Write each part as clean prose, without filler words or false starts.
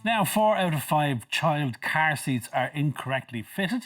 Now, 4 out of 5 child car seats are incorrectly fitted,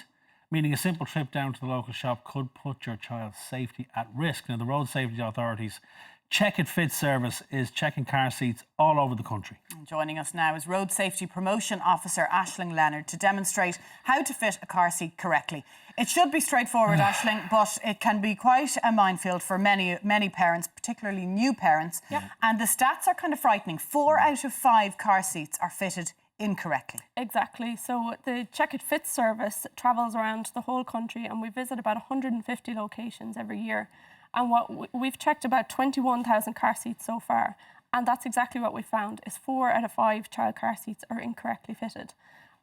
meaning a simple trip down to the local shop could put your child's safety at risk. Now, the Road Safety Authority's Check It Fit service is checking car seats all over the country. And joining us now is Road Safety Promotion Officer Aisling Leonard to demonstrate how to fit a car seat correctly. It should be straightforward, Aisling, but it can be quite a minefield for many parents, particularly new parents. Yep. And the stats are kind of frightening. 4 out of 5 car seats are fitted incorrectly. Exactly. So the Check It Fit service travels around the whole country and we visit about 150 locations every year. And we've checked about 21,000 car seats so far. And that's exactly what we found, is 4 out of 5 child car seats are incorrectly fitted.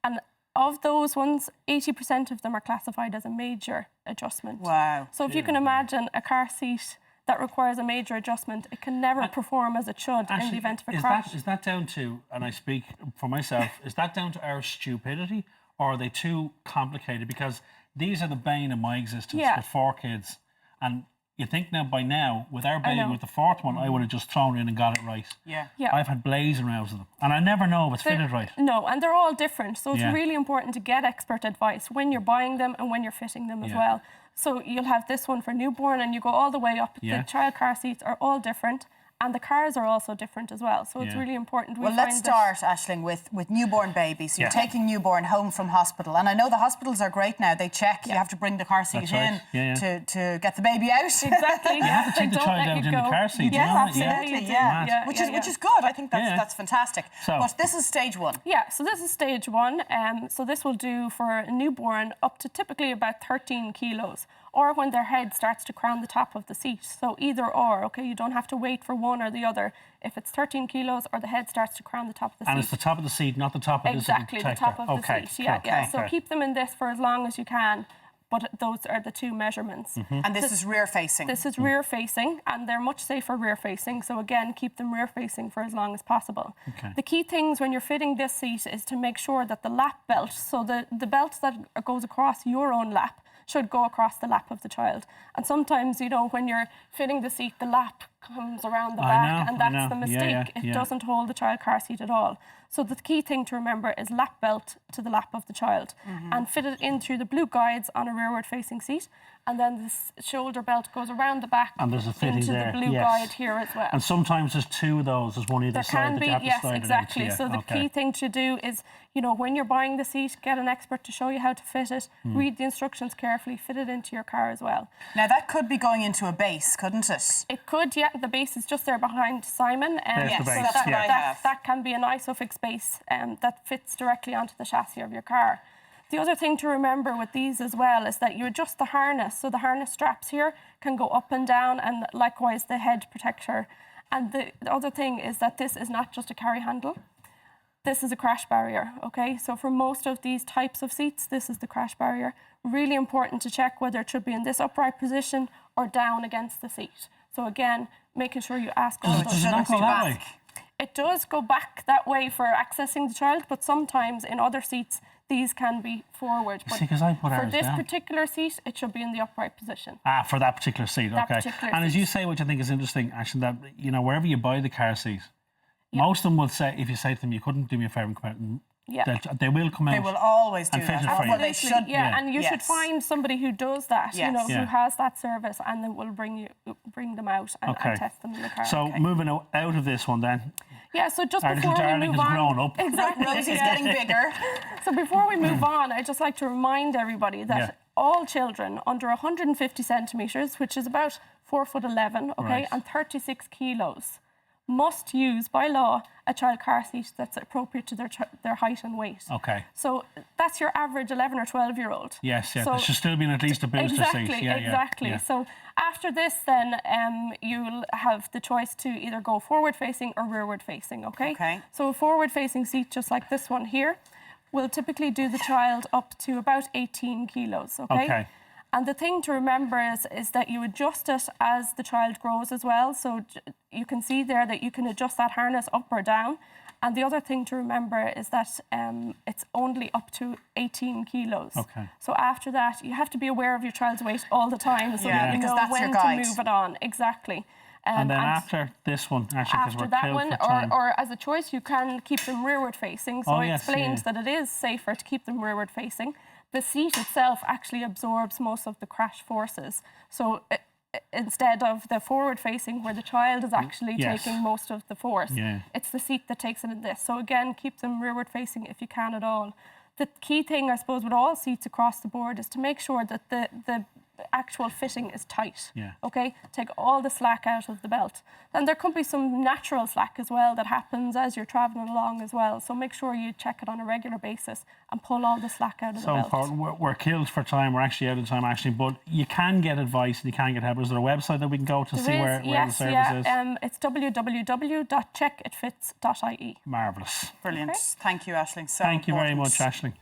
And of those ones, 80% of them are classified as a major adjustment. Wow. So if you can imagine a car seat that requires a major adjustment, it can never perform as it should in the event of a crash. Is that down to, and I speak for myself, is that down to our stupidity, or are they too complicated? Because these are the bane of my existence with 4 kids. And you think now, by now, with our baby, with the 4th one, I would have just thrown in and got it right. Yeah. I've had blazing rows of them. And I never know if it's fitted right. No, and they're all different. So it's really important to get expert advice when you're buying them and when you're fitting them as well. So you'll have this one for newborn and you go all the way up. The child car seats are all different. And the cars are also different as well. So it's really important. Well, let's start, Aisling, with newborn babies. So you're taking newborn home from hospital. And I know the hospitals are great now. They check. You have to bring the car seat in to get the baby out. Exactly. You have to take the child out in the car seat. Yes, absolutely. Which is good. I think that's fantastic. But this is stage 1. Yeah, so this is stage 1. So this will do for a newborn up to typically about 13 kilos. Or when their head starts to crown the top of the seat. So either or, OK? You don't have to wait for one or the other. If it's 13 kilos or the head starts to crown the top of the seat. And it's the top of the seat, not the top of the seat. Exactly, the top of the seat. Yeah. So keep them in this for as long as you can. But those are the 2 measurements. And this is rear-facing? This is rear-facing, and they're much safer rear-facing. So again, keep them rear-facing for as long as possible. The key things when you're fitting this seat is to make sure that the lap belt, so the belt that goes across your own lap, should go across the lap of the child. And sometimes, you know, when you're fitting the seat, the lap comes around the back, and that's the mistake. It doesn't hold the child car seat at all. So the key thing to remember is lap belt to the lap of the child, and fit it in through the blue guides on a rearward-facing seat, and then this shoulder belt goes around the back and there's a fitting into the blue guide here as well. And sometimes there's 2 of those. There's one either side that you have to slide exactly. it into. So the key thing to do is, you know, when you're buying the seat, get an expert to show you how to fit it, read the instructions carefully, fit it into your car as well. Now that could be going into a base, couldn't it? It could, yeah. The base is just there behind Simon. There's the base, that's what I have. That can be an isofix base that fits directly onto the chassis of your car. The other thing to remember with these as well is that you adjust the harness. So the harness straps here can go up and down, and likewise the head protector. And the other thing is that this is not just a carry handle. This is a crash barrier, OK? So for most of these types of seats, this is the crash barrier. Really important to check whether it should be in this upright position or down against the seat. So again, making sure you ask all those. Does it not go that way? It does go back that way for accessing the child, but sometimes in other seats, these can be forward. But for this particular seat, it should be in the upright position. For that particular seat, OK. And as you say, which I think is interesting, actually, that, you know, wherever you buy the car seat, most of them will say, if you say to them, you couldn't do me a favour and come out, and they will come out. They will always do that. Well, they should. And you should find somebody who does that, you know, who has that service, and then will bring them out and test them in the car. So moving out of this one then. Yeah, so just before we move on, grown up. Exactly, Rosie's getting bigger. So before we move on, I'd just like to remind everybody that all children under 150 centimetres, which is about 4'11", OK, and 36 kilos, must use, by law, a child car seat that's appropriate to their height and weight. OK. So that's your average 11 or 12-year-old. Yes, so there should still be at least a booster seat. Exactly. So after this, then, you'll have the choice to either go forward-facing or rearward-facing, OK? So a forward-facing seat, just like this one here, will typically do the child up to about 18 kilos, OK? And the thing to remember is that you adjust it as the child grows as well. So you can see there that you can adjust that harness up or down. And the other thing to remember is that it's only up to 18 kilos. So after that, you have to be aware of your child's weight all the time, so that you know when to move it on. Exactly. And then after this one, actually, because we're that killed one, for time. or as a choice, you can keep them rearward facing. So I yes, explained that it is safer to keep them rearward facing. The seat itself actually absorbs most of the crash forces. So instead of the forward facing where the child is actually taking most of the force, it's the seat that takes it in this. So again, keep them rearward facing if you can at all. The key thing, I suppose, with all seats across the board is to make sure that the actual fitting is tight. Okay, take all the slack out of the belt. And there could be some natural slack as well that happens as you're traveling along as well. So make sure you check it on a regular basis and pull all the slack out of the belt. So important. We're killed for time. We're actually out of time, actually. But you can get advice and you can get help. Is there a website that we can go to see where the service is? It's www.checkitfits.ie. Marvellous. Brilliant. Thank you, Aisling. So Thank you very much, Aisling.